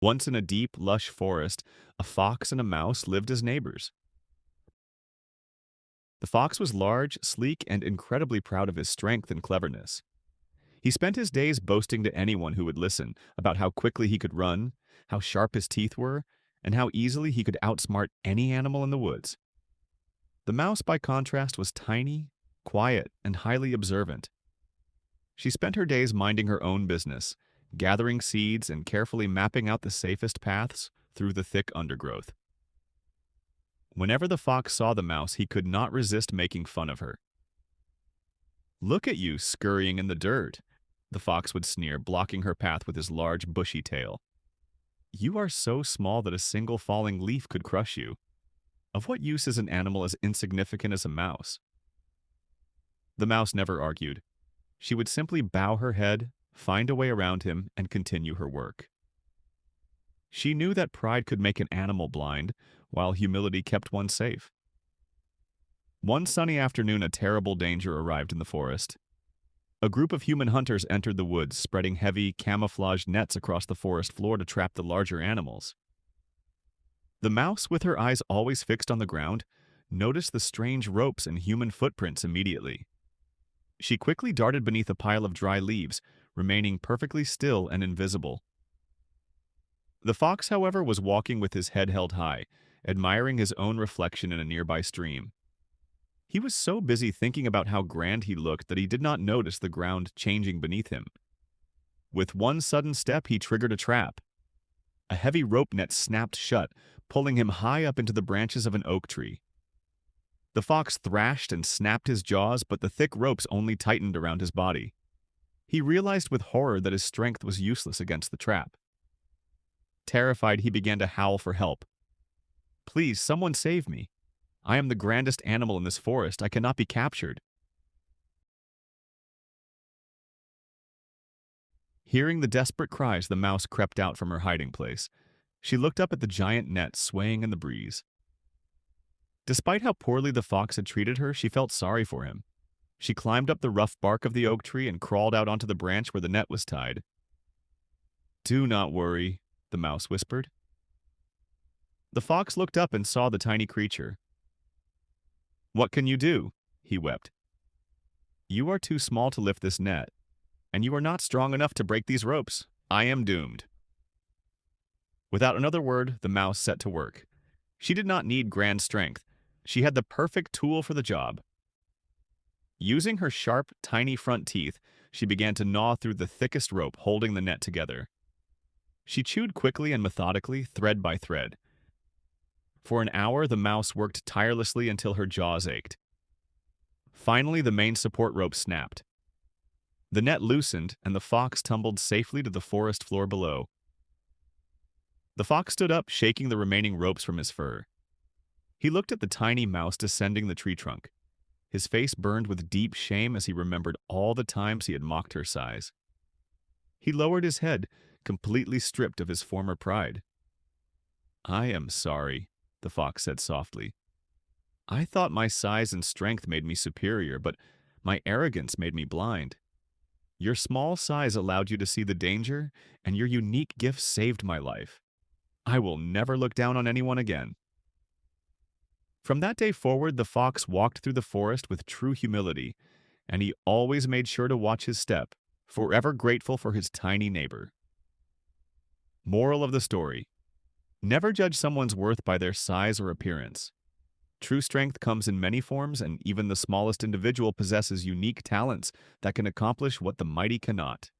Once in a deep, lush forest, a fox and a mouse lived as neighbors. The fox was large, sleek, and incredibly proud of his strength and cleverness. He spent his days boasting to anyone who would listen about how quickly he could run, how sharp his teeth were, and how easily he could outsmart any animal in the woods. The mouse, by contrast, was tiny, quiet, and highly observant. She spent her days minding her own business, gathering seeds and carefully mapping out the safest paths through the thick undergrowth. Whenever the fox saw the mouse, he could not resist making fun of her. "Look at you, scurrying in the dirt," the fox would sneer, blocking her path with his large, bushy tail. "You are so small that a single falling leaf could crush you. Of what use is an animal as insignificant as a mouse?" The mouse never argued. She would simply bow her head, find a way around him, and continue her work. She knew that pride could make an animal blind, while humility kept one safe. One sunny afternoon, a terrible danger arrived in the forest. A group of human hunters entered the woods, spreading heavy, camouflaged nets across the forest floor to trap the larger animals. The mouse, with her eyes always fixed on the ground, noticed the strange ropes and human footprints immediately. She quickly darted beneath a pile of dry leaves, remaining perfectly still and invisible. The fox, however, was walking with his head held high, admiring his own reflection in a nearby stream. He was so busy thinking about how grand he looked that he did not notice the ground changing beneath him. With one sudden step, he triggered a trap. A heavy rope net snapped shut, pulling him high up into the branches of an oak tree. The fox thrashed and snapped his jaws, but the thick ropes only tightened around his body. He realized with horror that his strength was useless against the trap. Terrified, he began to howl for help. "Please, someone save me. I am the grandest animal in this forest. I cannot be captured." Hearing the desperate cries, the mouse crept out from her hiding place. She looked up at the giant net swaying in the breeze. Despite how poorly the fox had treated her, she felt sorry for him. She climbed up the rough bark of the oak tree and crawled out onto the branch where the net was tied. "Do not worry," the mouse whispered. The fox looked up and saw the tiny creature. "What can you do?" he wept. "You are too small to lift this net, and you are not strong enough to break these ropes. I am doomed." Without another word, the mouse set to work. She did not need grand strength. She had the perfect tool for the job. Using her sharp, tiny front teeth, she began to gnaw through the thickest rope holding the net together. She chewed quickly and methodically, thread by thread. For an hour, the mouse worked tirelessly until her jaws ached. Finally, the main support rope snapped. The net loosened, and the fox tumbled safely to the forest floor below. The fox stood up, shaking the remaining ropes from his fur. He looked at the tiny mouse descending the tree trunk. His face burned with deep shame as he remembered all the times he had mocked her size. He lowered his head, completely stripped of his former pride. "I am sorry," the fox said softly. "I thought my size and strength made me superior, but my arrogance made me blind. Your small size allowed you to see the danger, and your unique gift saved my life. I will never look down on anyone again." From that day forward, the fox walked through the forest with true humility, and he always made sure to watch his step, forever grateful for his tiny neighbor. Moral of the story: never judge someone's worth by their size or appearance. True strength comes in many forms, and even the smallest individual possesses unique talents that can accomplish what the mighty cannot.